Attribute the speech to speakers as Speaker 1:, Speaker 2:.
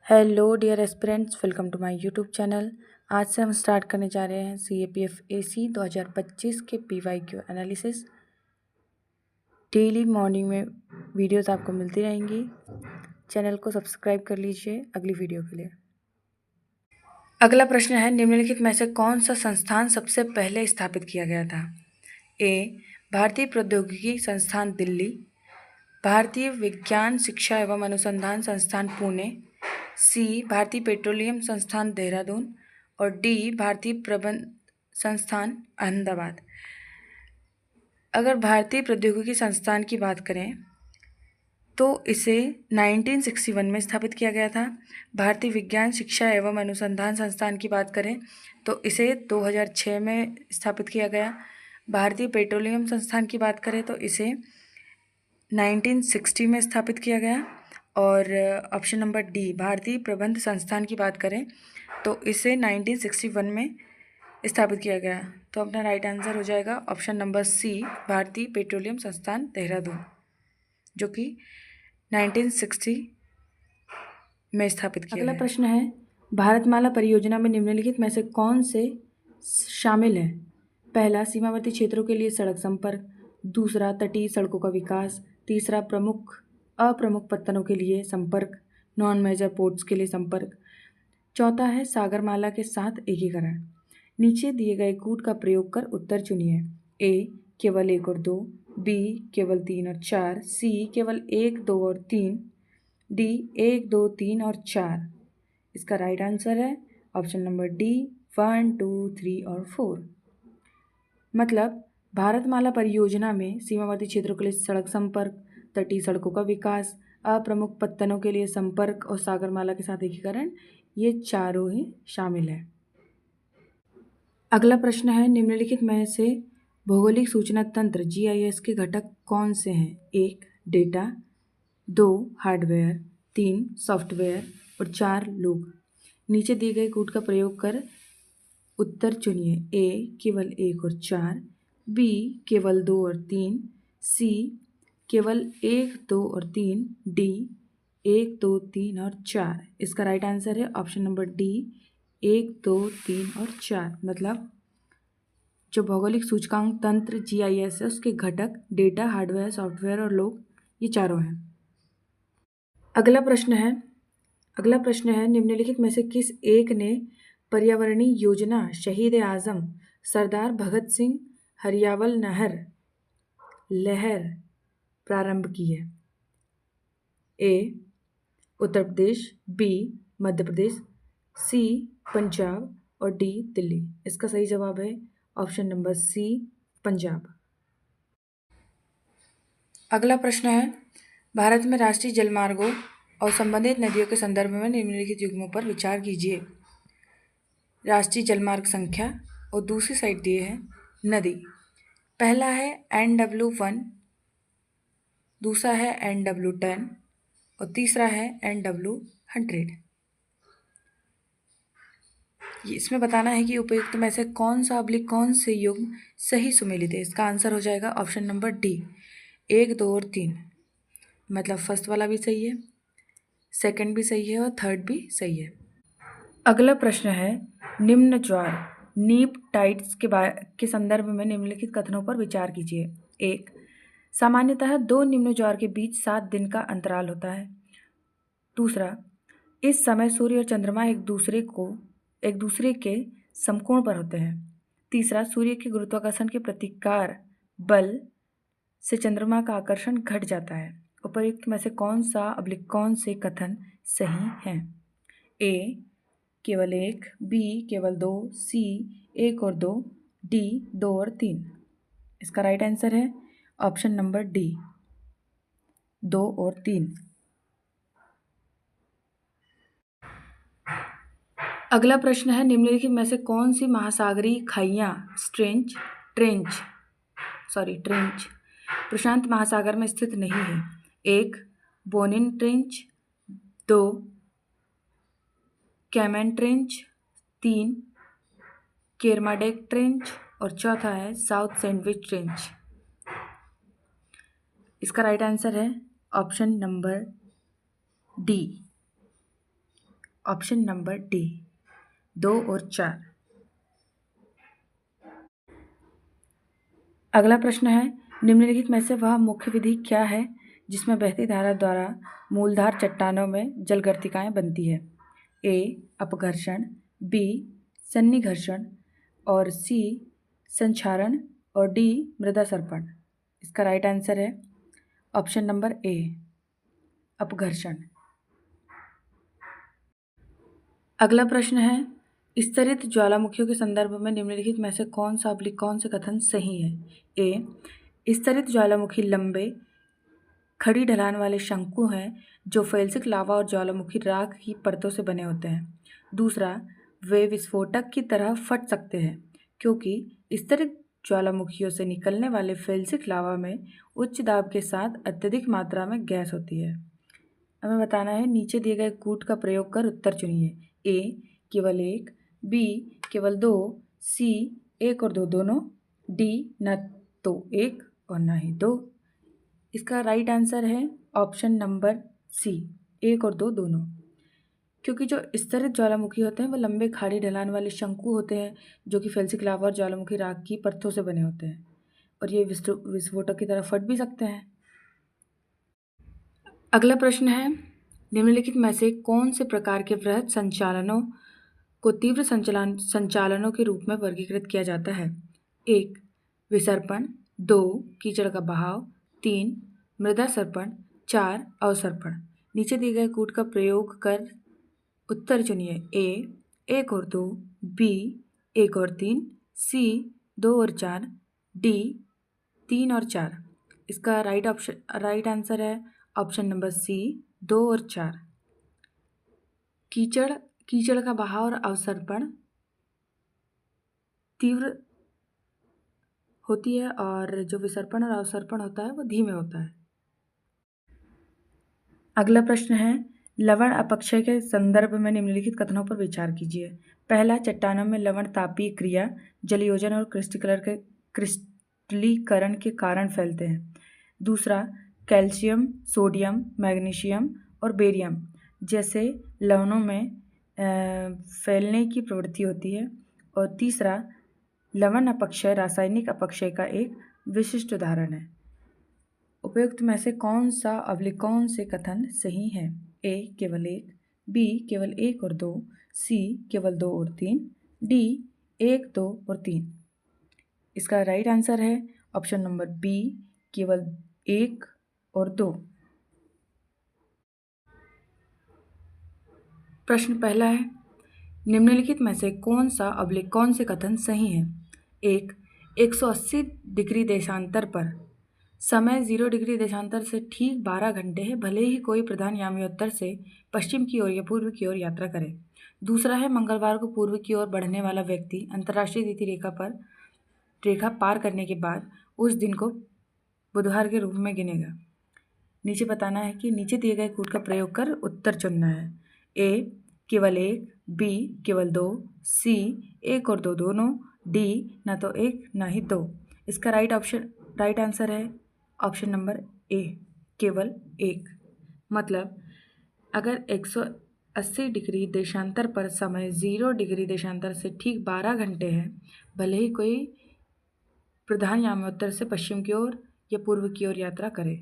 Speaker 1: Hello dear aspirants, welcome to my YouTube channel. आज से हम स्टार्ट करने जा रहे हैं CAPF AC 2025 के PYQ एनालिसिस। डेली मॉर्निंग में वीडियोस आपको मिलती रहेंगी। चैनल को सब्सक्राइब कर लीजिए अगली वीडियो के लिए। अगला प्रश्न है, निम्नलिखित में से कौन सा संस्थान सबसे पहले स्थापित किया गया था? ए. भारतीय प्रौद्योगिकी संस्थान दिल्ली, भारतीय विज्ञान शिक्षा एवं अनुसंधान संस्थान पुणे, सी. भारतीय पेट्रोलियम संस्थान देहरादून और डी. भारतीय प्रबंध संस्थान अहमदाबाद। अगर भारतीय प्रौद्योगिकी संस्थान की बात करें तो इसे 1961 में स्थापित किया गया था। भारतीय विज्ञान शिक्षा एवं अनुसंधान संस्थान की बात करें तो इसे 2006 में स्थापित किया गया। भारतीय पेट्रोलियम संस्थान की बात करें तो इसे 1960 में स्थापित किया गया। और ऑप्शन नंबर डी, भारतीय प्रबंध संस्थान की बात करें तो इसे 1961 में स्थापित किया गया। तो अपना राइट आंसर हो जाएगा ऑप्शन नंबर सी, भारतीय पेट्रोलियम संस्थान देहरादून, जो कि 1960 में स्थापित किया गया। अगला प्रश्न है, भारतमाला परियोजना में निम्नलिखित में से कौन से शामिल है? पहला, सीमावर्ती क्षेत्रों के लिए सड़क संपर्क, दूसरा, तटीय सड़कों का विकास, तीसरा, अप्रमुख पत्तनों के लिए संपर्क, नॉन मेजर पोर्ट्स के लिए संपर्क, चौथा है सागरमाला के साथ एकीकरण। नीचे दिए गए कूट का प्रयोग कर उत्तर चुनिए। ए. केवल 1 और 2, बी. केवल 3 और 4, सी. केवल 1, 2 और 3, डी. 1, 2, 3 और 4। इसका राइट आंसर है ऑप्शन नंबर डी, 1, 2, 3 और 4। मतलब भारतमाला परियोजना में सीमावर्ती क्षेत्रों के लिए सड़क संपर्क, तटीय सड़कों का विकास, अप्रमुख पत्तनों के लिए संपर्क और सागरमाला के साथ एकीकरण, ये चारों ही शामिल है। अगला प्रश्न है, निम्नलिखित में से भौगोलिक सूचना तंत्र GIS के घटक कौन से हैं? 1. डेटा, 2. हार्डवेयर, 3. सॉफ्टवेयर और 4. लोग। नीचे दिए गए कूट का प्रयोग कर उत्तर चुनिए। ए. केवल 1 और 4, बी. केवल 2 और 3, सी. केवल 1, 2 और 3, डी. 1, 2, 3 और 4। इसका राइट आंसर है ऑप्शन नंबर डी, 1, 2, 3 और 4। मतलब जो भौगोलिक सूचकांक तंत्र GIS है उसके घटक डेटा, हार्डवेयर, सॉफ्टवेयर और लोग, ये चारों हैं। अगला प्रश्न है, निम्नलिखित में से किस एक ने पर्यावरणीय योजना शहीद आजम सरदार भगत सिंह हरियावल लहर प्रारंभ की है? ए. उत्तर प्रदेश, बी. मध्य प्रदेश, सी. पंजाब और डी. दिल्ली। इसका सही जवाब है ऑप्शन नंबर सी, पंजाब। अगला प्रश्न है, भारत में राष्ट्रीय जलमार्गों और संबंधित नदियों के संदर्भ में निम्नलिखित युग्मों पर विचार कीजिए। राष्ट्रीय जलमार्ग संख्या और दूसरी साइड दिए है नदी। पहला है NW1, दूसरा है NW10 और तीसरा है NW100। इसमें बताना है कि उपयुक्त में से कौन सा कौन से युग्म सही सुमेलित है। इसका आंसर हो जाएगा ऑप्शन नंबर डी, 1, 2 और 3। मतलब फर्स्ट वाला भी सही है, सेकंड भी सही है और थर्ड भी सही है। अगला प्रश्न है, निम्न ज्वार नीप टाइड्स के संदर्भ में निम्नलिखित कथनों पर विचार कीजिए। 1. सामान्यतः 2 निम्न ज्वार के बीच 7 दिन का अंतराल होता है। दूसरा, इस समय सूर्य और चंद्रमा एक दूसरे के समकोण पर होते हैं। तीसरा, सूर्य के गुरुत्वाकर्षण के प्रतिकार बल से चंद्रमा का आकर्षण घट जाता है। उपयुक्त में से कौन से कथन सही हैं? ए. केवल 1, बी. केवल 2, सी. 1 और 2, डी. 2 और 3। इसका राइट आंसर है ऑप्शन नंबर डी, 2 और 3। अगला प्रश्न है, निम्नलिखित में से कौन सी महासागरीय खाइयाँ ट्रेंच प्रशांत महासागर में स्थित नहीं है? 1. Bonin trench, 2. Cayman trench, 3. Kermadec trench और चौथा है साउथ सैंडविच ट्रेंच। इसका राइट आंसर है option number D, option number D 2 और 4। अगला प्रश्न है, निम्नलिखित में से वह मुख्य विधि क्या है जिसमें बहती धारा द्वारा मूलधार चट्टानों में जलगर्तिकाएं बनती है? ए अपघर्षण, बी सन्निघर्षण और सी संक्षारण और डी मृदा सर्पण। इसका राइट आंसर है ऑप्शन नंबर ए अपघर्षण। अगला प्रश्न है, स्तरित ज्वालामुखियों के संदर्भ में निम्नलिखित में से कौन से कथन सही है? ए स्तरित ज्वालामुखी लंबे खड़ी ढलान वाले शंकु हैं जो फेल्सिक लावा और ज्वालामुखी राख की परतों से बने होते हैं। दूसरा, वे विस्फोटक की तरह फट सकते हैं क्योंकि स्तरित ज्वालामुखियों से निकलने वाले फेल्सिक लावा में उच्च दाब के साथ अत्यधिक मात्रा में गैस होती है। हमें बताना है, नीचे दिए गए कूट का प्रयोग कर उत्तर चुनिए। ए केवल 1, बी केवल 2, सी 1 और 2 दोनों, डी न तो 1 और न ही 2। इसका राइट आंसर है ऑप्शन नंबर सी 1 और 2 दोनों, क्योंकि जो स्तरित ज्वालामुखी होते हैं वो लंबे खाड़ी ढलान वाले शंकु होते हैं जो कि फेल्सिक लावा और ज्वालामुखी राख की परतों से बने होते हैं और ये विस्फोटक की तरह फट भी सकते हैं। अगला प्रश्न है, निम्नलिखित में से कौन से प्रकार के वृहद संचालनों को तीव्र संचालनों के रूप में वर्गीकृत किया जाता है? 1 विसर्पण, 2 कीचड़ का बहाव, 3 मृदा सर्पण, 4 अवसर्पण। नीचे दिए गए कूट का प्रयोग कर उत्तर चुनिए। ए 1 और 2, बी 1 और 3, सी 2 और 4, डी 3 और 4। इसका राइट आंसर है ऑप्शन नंबर सी 2 और 4। कीचड़ का बहाव और अवसर्पण तीव्र होती है और जो विसर्पण और अवसर्पण होता है वो धीमे होता है। अगला प्रश्न है, लवण अपक्षय के संदर्भ में निम्नलिखित कथनों पर विचार कीजिए। पहला, चट्टानों में लवण तापीय क्रिया, जलयोजन और क्रिस्टलीकरण के कारण फैलते हैं। दूसरा, कैल्शियम, सोडियम, मैग्नीशियम और बेरियम जैसे लवणों में फैलने की प्रवृत्ति होती है। और तीसरा, लवण अपक्षय रासायनिक अपक्षय का एक विशिष्ट उदाहरण है। उपयुक्त में से कौन से कथन सही है? ए केवल 1, बी केवल 1 और 2, सी केवल 2 और 3, डी 1, 2 और 3। इसका राइट आंसर है ऑप्शन नंबर बी केवल 1 और 2। प्रश्न पहला है, निम्नलिखित में से कौन से कथन सही है? 1 180 डिग्री देशांतर पर समय 0 डिग्री देशांतर से ठीक 12 घंटे है, भले ही कोई प्रधान यामियोत्तर से पश्चिम की ओर या पूर्व की ओर यात्रा करे। दूसरा है, मंगलवार को पूर्व की ओर बढ़ने वाला व्यक्ति अंतर्राष्ट्रीय तिथि रेखा पार करने के बाद उस दिन को बुधवार के रूप में गिनेगा। नीचे बताना है कि नीचे दिए गए कूट का प्रयोग कर उत्तर चुनना है। ए केवल 1, बी केवल 2, सी 1 और 2 दोनों, डी ना तो 1 ना ही 2। इसका राइट आंसर है ऑप्शन नंबर ए केवल 1। मतलब अगर 180 डिग्री देशांतर पर समय 0 डिग्री देशांतर से ठीक 12 घंटे है, भले ही कोई प्रधान यामियोत्तर से पश्चिम की ओर या पूर्व की ओर यात्रा करे।